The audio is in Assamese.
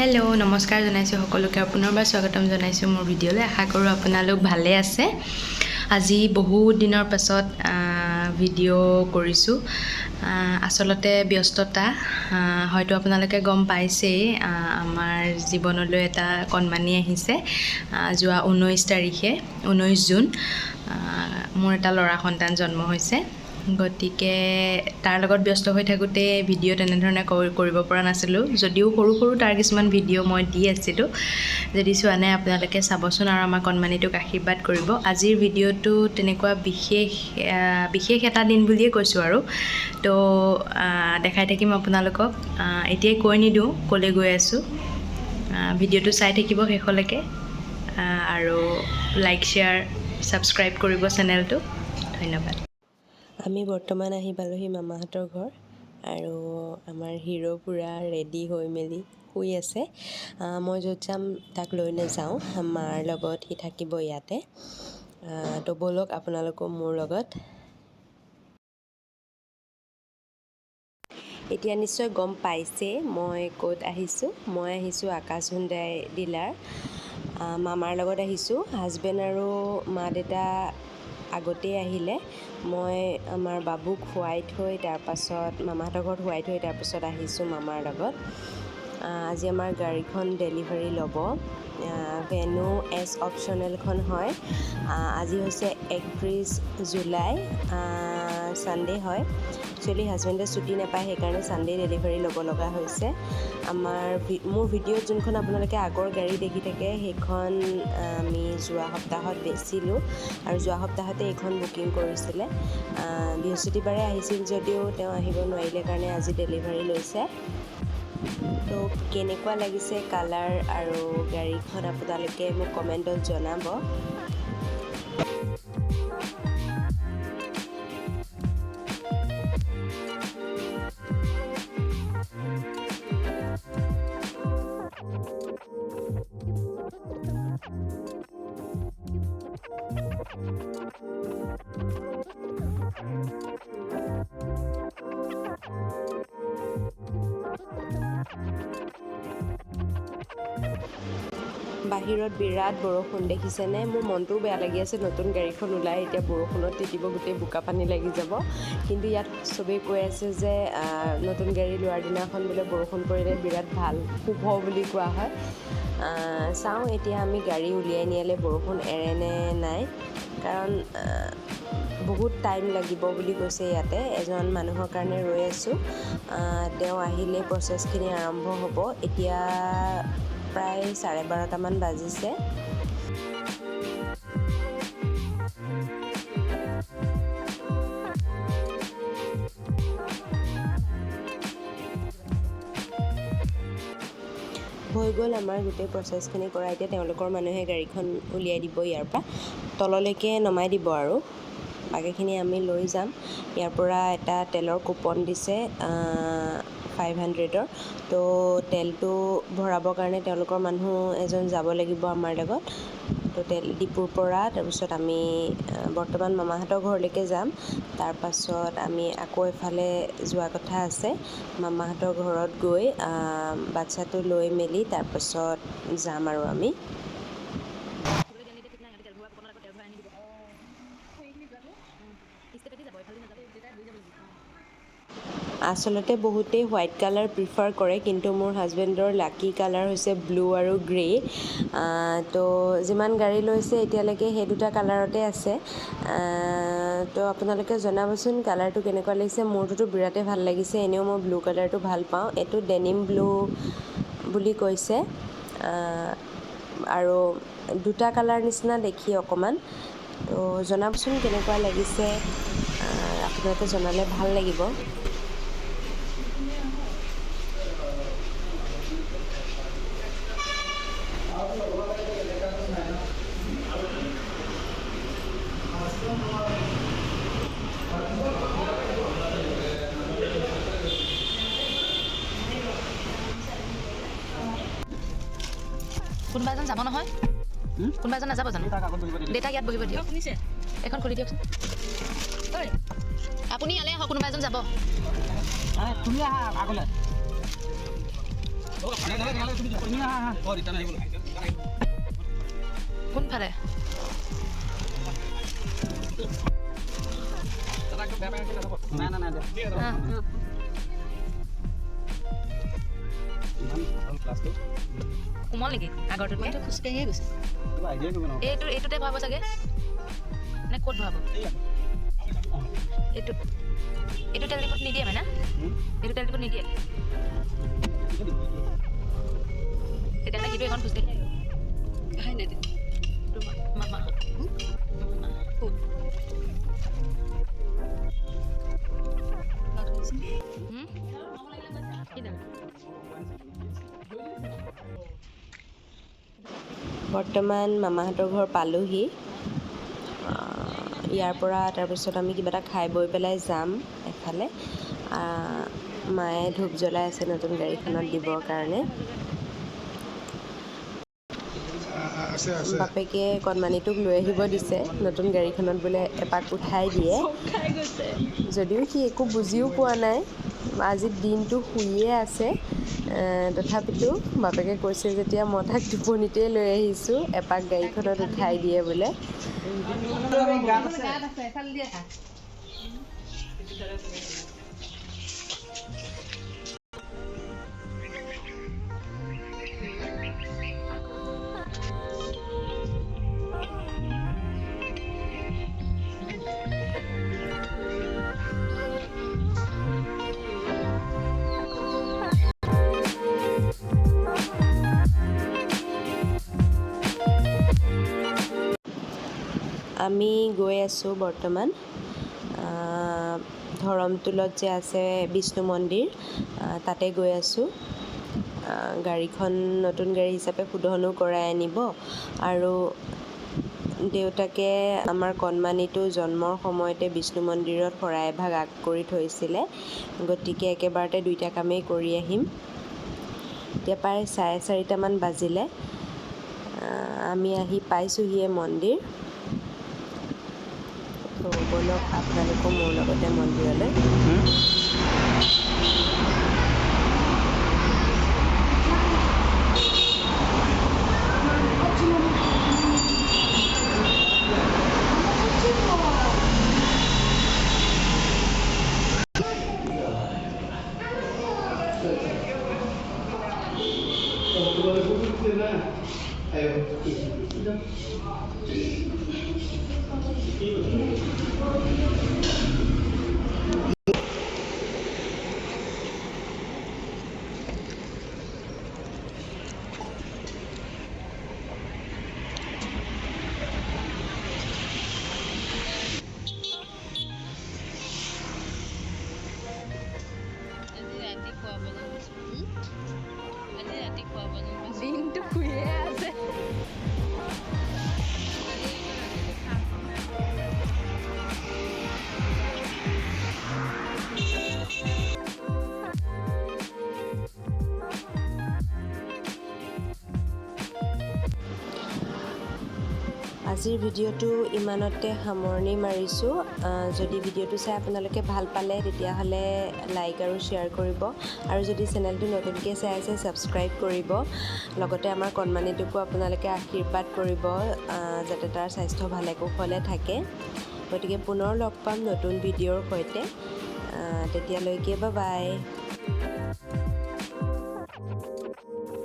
হেল্ল' নমস্কাৰ জনাইছোঁ সকলোকে পুনৰবাৰ স্বাগতম জনাইছোঁ মোৰ ভিডিঅ'লৈ। আশা কৰোঁ আপোনালোক ভালে আছে। আজি বহুত দিনৰ পাছত ভিডিঅ' কৰিছোঁ। আচলতে ব্যস্ততা হয়তো আপোনালোকে গম পাইছেই, আমাৰ জীৱনলৈ এটা কণমানি আহিছে। যোৱা 19 জুন মোৰ এটা ল'ৰা সন্তান জন্ম হৈছে। গতিকে তাৰ লগত ব্যস্ত হৈ থাকোঁতে ভিডিঅ' তেনেধৰণে কৰিব পৰা নাছিলোঁ, যদিও সৰু তাৰ কিছুমান ভিডিঅ' মই দি আছিলোঁ। যদি চোৱা নাই আপোনালোকে চাবচোন আৰু আমাৰ কণমানিটোক আশীৰ্বাদ কৰিব। আজিৰ ভিডিঅ'টো তেনেকুৱা বিশেষ এটা দিন বুলিয়ে কৈছোঁ আৰু তো দেখাই থাকিম আপোনালোকক। এতিয়াই কৈ নিদিওঁ ক'লৈ গৈ আছোঁ। ভিডিঅ'টো চাই থাকিব শেষলৈকে আৰু লাইক শ্বেয়াৰ ছাবস্ক্ৰাইব কৰিব চেনেলটো। ধন্যবাদ। আমি বৰ্তমান আহি পালোহি মামাহঁতৰ ঘৰ আৰু আমাৰ হিৰ' পূৰা ৰেডি হৈ মেলি শুই আছে। মই য'ত যাম তাক লৈ নাযাওঁ, মাৰ লগত সি থাকিব ইয়াতে। তো ব'লক আপোনালোকো মোৰ লগত। এতিয়া নিশ্চয় গম পাইছে মই ক'ত আহিছোঁ। মই আহিছোঁ আকাশ হুণ্ডাই ডিলাৰ। মামাৰ লগত আহিছোঁ। হাজবেণ্ড আৰু মা দেউতা আগতেই আহিলে। মই আমাৰ বাবুক শুৱাই থৈ তাৰপাছত মামাহঁতৰ ঘৰত শুৱাই থৈ তাৰপাছত আহিছোঁ মামাৰ লগত। আজি আমাৰ গাড়ীখন ডেলিভাৰী ল'ব। ভেনু এছ অপশ্যনেলখন হয়। আজি হৈছে 31 জুলাই, ছানডে হয়। একচুৱেলি হাজবেণ্ডে ছুটি নাপায়, সেইকাৰণে ছানডে ডেলিভাৰী ল'ব লগা হৈছে। মোৰ ভিডিঅ'ত যোনখন আপোনালোকে আগৰ গাড়ী দেখি থাকে সেইখন আমি যোৱা সপ্তাহত বেচিলোঁ আৰু যোৱা সপ্তাহতে এইখন বুকিং কৰিছিলে। বৃহস্পতিবাৰে আহিছিল যদিও তেওঁ আহিব নোৱাৰিলে কাৰণে আজি ডেলিভাৰী লৈছে। তো কেনেকুৱা লাগিছে কালাৰ আৰু গাড়ীখন আপোনালোকে মোক কমেণ্টত জনাব। বাহিৰত বিৰাট বৰষুণ, দেখিছেনে? মোৰ মনটোও বেয়া লাগি আছে। নতুন গাড়ীখন ওলাই এতিয়া বৰষুণত তিতিব, গোটেই বোকা পানী লাগি যাব। কিন্তু ইয়াত চবেই কৈ আছে যে নতুন গাড়ী লোৱাৰ দিনাখন বোলে বৰষুণ পৰিলে বিৰাট ভাল, শুভ বুলি কোৱা হয়। চাওঁ এতিয়া আমি গাড়ী উলিয়াই নিয়ালে বৰষুণ এৰে নে নাই, কাৰণ বহুত টাইম লাগিব বুলি কৈছে ইয়াতে। এজন মানুহৰ কাৰণে ৰৈ আছোঁ। তেওঁ আহিলে প্ৰচেছখিনি আৰম্ভ হ'ব। এতিয়া প্ৰায় 12:30মান বাজিছে। হৈ গ'ল আমাৰ গোটেই প্ৰচেছখিনি কৰা। এতিয়া তেওঁলোকৰ মানুহে গাড়ীখন উলিয়াই দিব, ইয়াৰ পৰা তললৈকে নমাই দিব আৰু বাকীখিনি আমি লৈ যাম। ইয়াৰ পৰা এটা তেলৰ কুপন দিছে 500ৰ। তো তেলটো ভৰাবৰ কাৰণে তেওঁলোকৰ মানুহ এজন যাব লাগিব আমাৰ লগত। তো তেল ডিপুৰ পৰা তাৰপিছত আমি বৰ্তমান মামাহঁতৰ ঘৰলৈকে যাম। তাৰপাছত আমি আকৌ এফালে যোৱা কথা আছে। মামাহঁতৰ ঘৰত গৈ বাচ্ছাটো লৈ মেলি তাৰপাছত যাম আৰু আমি। আচলতে বহুতেই হোৱাইট কালাৰ প্ৰিফাৰ কৰে, কিন্তু মোৰ হাজবেণ্ডৰ লাকি কালাৰ হৈছে ব্লু আৰু গ্ৰে। তো যিমান গাড়ী লৈছে এতিয়ালৈকে সেই দুটা কালাৰতে আছে। তো আপোনালোকে জনাবচোন কালাৰটো কেনেকুৱা লাগিছে। মোৰটোতো বিৰাটেই ভাল লাগিছে। এনেও মই ব্লু কালাৰটো ভাল পাওঁ। এইটো ডেনিম ব্লু বুলি কৈছে আৰু দুটা কালাৰ নিচিনা দেখি অকণমান। তো জনাবচোন কেনেকুৱা লাগিছে, আপোনালোকে জনালে ভাল লাগিব। কোনোবা এজন যাব নহয়, কোনোবা এজন নাযাব জানো? দেউতা ইয়াত বহিব দিয়ক, এখন খুলি দিয়কচোন। আপুনি ইয়ালৈ আহক, কোনোবা এজন যাব। তুমি আহা আগলৈ। কোনফালে কোমল নেকি আগৰটোত খোজকাঢ়িয়ে গৈছে এইটোতে ভৰাব চাগে নে ক'ত ভৰাব এইটো তেল ডিপুত নিদিয়ে মানে এইটো তেল ডিপুত নিদিয়ে তেতিয়াহ'লে কিন্তু এখন খোজকাঢ়ি আহিব নাই মামা বৰ্তমান মামাহঁতৰ ঘৰ পালোহি ইয়াৰ পৰা তাৰপিছত আমি কিবা এটা খাই বৈ পেলাই যাম এফালে মায়ে ধূপ জ্বলাই আছে নতুন গাড়ীখনত দিবৰ কাৰণে বাপেকে কণমানিটোক লৈ আহিব দিছে নতুন গাড়ীখনত বোলে এপাক উঠাই দিয়ে যদিও সি একো বুজিও পোৱা নাই আজি দিনটো শুইয়ে আছে তথাপিতো বাপেকে কৈছে যেতিয়া মই তাক টোপনিতেই লৈ আহিছোঁ এপাক গাড়ীখনত উঠাই দিয়ে বোলে আমি গৈ আছোঁ বৰ্তমান ধৰমটোলত যে আছে বিষ্ণু মন্দিৰ তাতে গৈ আছোঁ গাড়ীখন নতুন গাড়ী হিচাপে শুধৰণো কৰাই আনিব আৰু দেউতাকে আমাৰ কণমানিটো জন্মৰ সময়তে বিষ্ণু মন্দিৰত শৰাই এভাগ আগ কৰি থৈছিলে গতিকে একেবাৰতে দুইটা কামেই কৰি আহিম এতিয়া প্ৰায় 4:30মান বাজিলে আমি আহি পাইছোঁহিয়ে মন্দিৰ বলক আপোনালোকো মোৰ লগতে মন্দিৰলৈ দিনটো শুয়ে আছে আজিৰ ভিডিঅ'টো ইমানতে সামৰণি মাৰিছোঁ যদি ভিডিঅ'টো চাই আপোনালোকে ভাল পালে তেতিয়াহ'লে লাইক আৰু শ্বেয়াৰ কৰিব আৰু যদি চেনেলটো নতুনকৈ চাই আছে ছাবস্ক্ৰাইব কৰিব লগতে আমাৰ কণমানিটোকো আপোনালোকে আশীৰ্বাদ কৰিব যাতে তাৰ স্বাস্থ্য ভালে কুশলে থাকে গতিকে পুনৰ লগ পাম নতুন ভিডিঅ'ৰ সৈতে তেতিয়ালৈকে বাই বাই